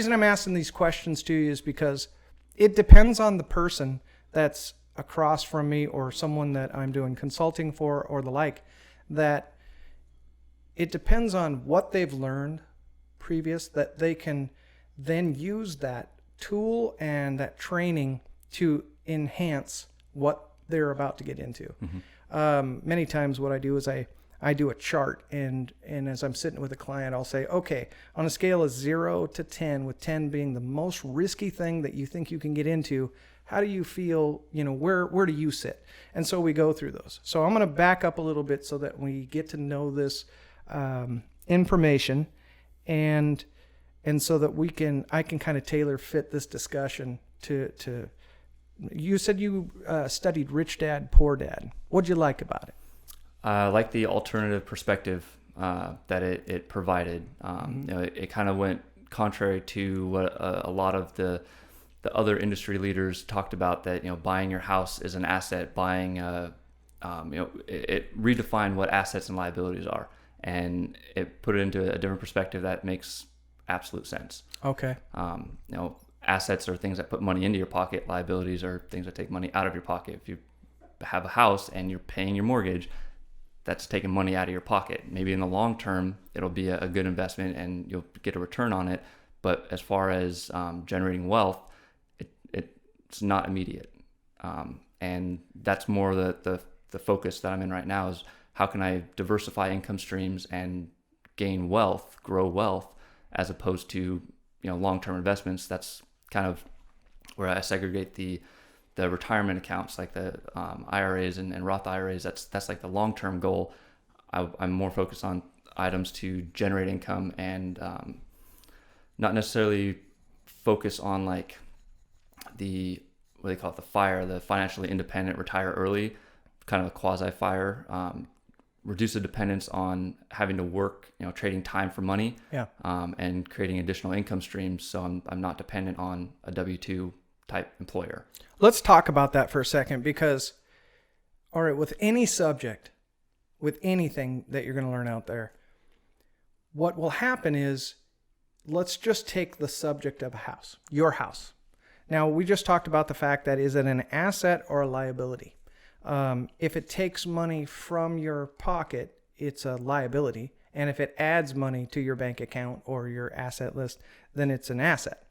reason I'm asking these questions to you is because it depends on the person that's across from me or someone that I'm doing consulting for or the like, that it depends on what they've learned previous, that they can then use that tool and that training to enhance what they're about to get into. Many times what I do is I do a chart, and as I'm sitting with a client, I'll say, okay, on a scale of 0 to 10, with 10 being the most risky thing that you think you can get into, how do you feel, where do you sit? And so we go through those. So I'm going to back up a little bit so that we get to know this information, and so that I can kind of tailor fit this discussion to you said you studied Rich Dad, Poor Dad. What'd you like about it? I like the alternative perspective that it provided. It kind of went contrary to what a lot of the other industry leaders talked about, that buying your house is an asset. Buying it redefined what assets and liabilities are, and it put it into a different perspective that makes absolute sense. Okay. Assets are things that put money into your pocket. Liabilities are things that take money out of your pocket. If you have a house and you're paying your mortgage, that's taking money out of your pocket. Maybe in the long term, it'll be a good investment and you'll get a return on it. But as far as generating wealth, it's not immediate. And that's more the focus that I'm in right now, is how can I diversify income streams and gain wealth, grow wealth, as opposed to long-term investments. That's kind of where I segregate the retirement accounts, like the IRAs and Roth IRAs. That's like the long-term goal. I'm more focused on items to generate income, and not necessarily focus on like what they call it, the financially independent, retire early, kind of a quasi-FIRE. Reduce the dependence on having to work, trading time for money, and creating additional income streams. So I'm not dependent on a W-2 type employer. Let's talk about that for a second, because, all right, with any subject, with anything that you're going to learn out there, what will happen is, let's just take the subject of a house, your house. Now, we just talked about the fact that, is it an asset or a liability? If it takes money from your pocket, it's a liability. And if it adds money to your bank account or your asset list, then it's an asset.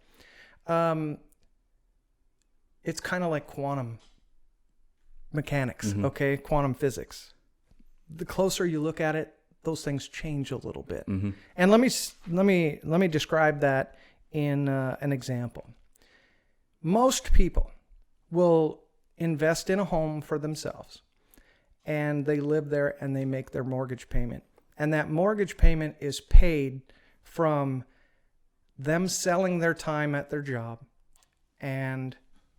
It's kind of like quantum mechanics, okay? Quantum physics. The closer you look at it, those things change a little bit. And let me describe that in an example. Most people will invest in a home for themselves, and they live there and they make their mortgage payment. And that mortgage payment is paid from them selling their time at their job and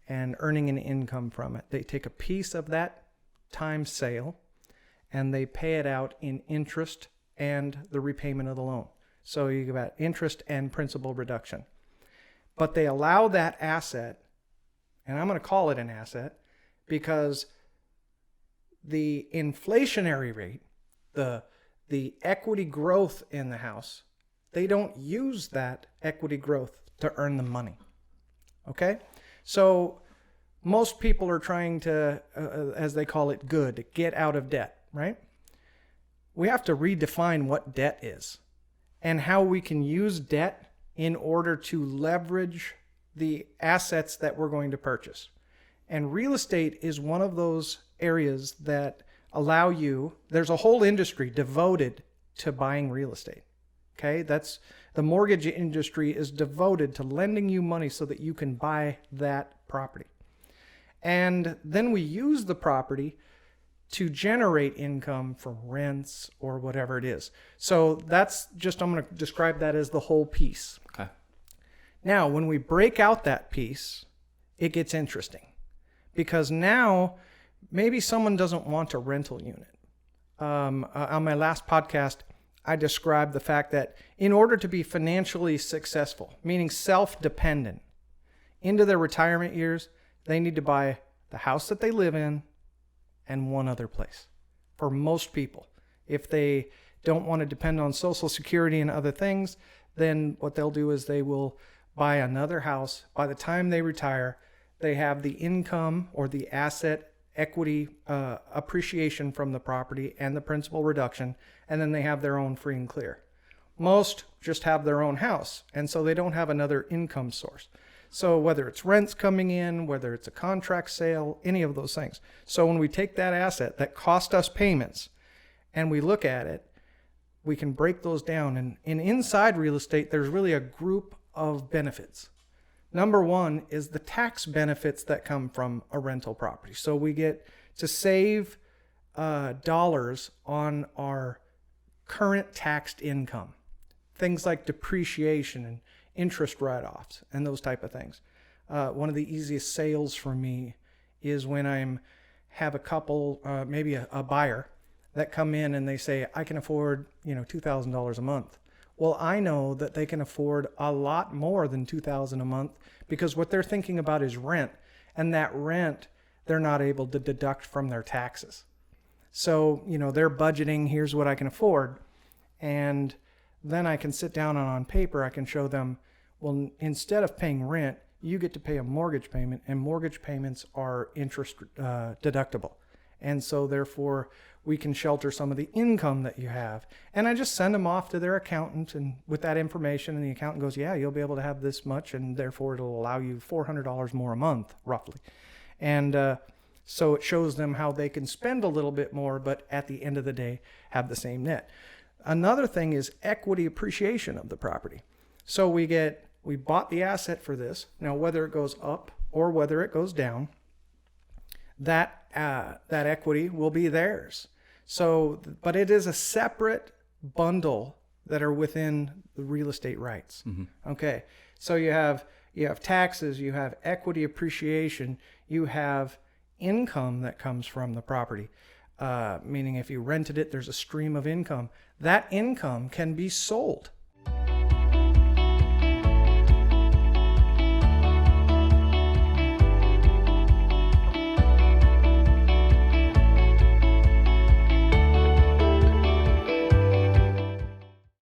earning an income from it. They take a piece of that time sale and they pay it out in interest and the repayment of the loan. So you got interest and principal reduction. But they allow that asset, and I'm going to call it an asset, because the inflationary rate, the equity growth in the house, they don't use that equity growth to earn the money. Okay? So most people are trying to, as they call it, get out of debt, right? We have to redefine what debt is and how we can use debt in order to leverage the assets that we're going to purchase. And real estate is one of those areas that allow you, there's a whole industry devoted to buying real estate. Okay? That's the mortgage industry is devoted to lending you money so that you can buy that property. And then we use the property to generate income from rents or whatever it is. So that's just, I'm going to describe that as the whole piece. Okay. Now, when we break out that piece, it gets interesting, because now maybe someone doesn't want a rental unit. On my last podcast, I described the fact that in order to be financially successful, meaning self-dependent, into their retirement years, they need to buy the house that they live in and one other place. For most people, if they don't want to depend on Social Security and other things, then what they'll do is they will buy another house. By the time they retire, they have the income or the asset equity appreciation from the property and the principal reduction, and then they have their own free and clear. Most just have their own house, and so they don't have another income source. So whether it's rents coming in, whether it's a contract sale, any of those things. So when we take that asset that cost us payments and we look at it, we can break those down. And inside real estate, there's really a group of benefits. Number one is the tax benefits that come from a rental property. So we get to save dollars on our current taxed income. Things like depreciation and interest write-offs and those type of things. One of the easiest sales for me is when have a couple, maybe a buyer that come in and they say, I can afford, $2,000 a month. Well, I know that they can afford a lot more than $2,000 a month because what they're thinking about is rent, and that rent they're not able to deduct from their taxes. So, they're budgeting, here's what I can afford, and then I can sit down and on paper I can show them, well, instead of paying rent, you get to pay a mortgage payment, and mortgage payments are interest deductible. And so therefore we can shelter some of the income that you have. And I just send them off to their accountant and with that information, and the accountant goes, yeah, you'll be able to have this much, and therefore it'll allow you $400 more a month, roughly. And so it shows them how they can spend a little bit more, but at the end of the day have the same net. Another thing is equity appreciation of the property. So we bought the asset for this. Now, whether it goes up or whether it goes down, that equity will be theirs. So, but it is a separate bundle that are within the real estate rights. Mm-hmm. Okay. So you have taxes, you have equity appreciation, you have income that comes from the property. Meaning if you rented it, there's a stream of income. That income can be sold.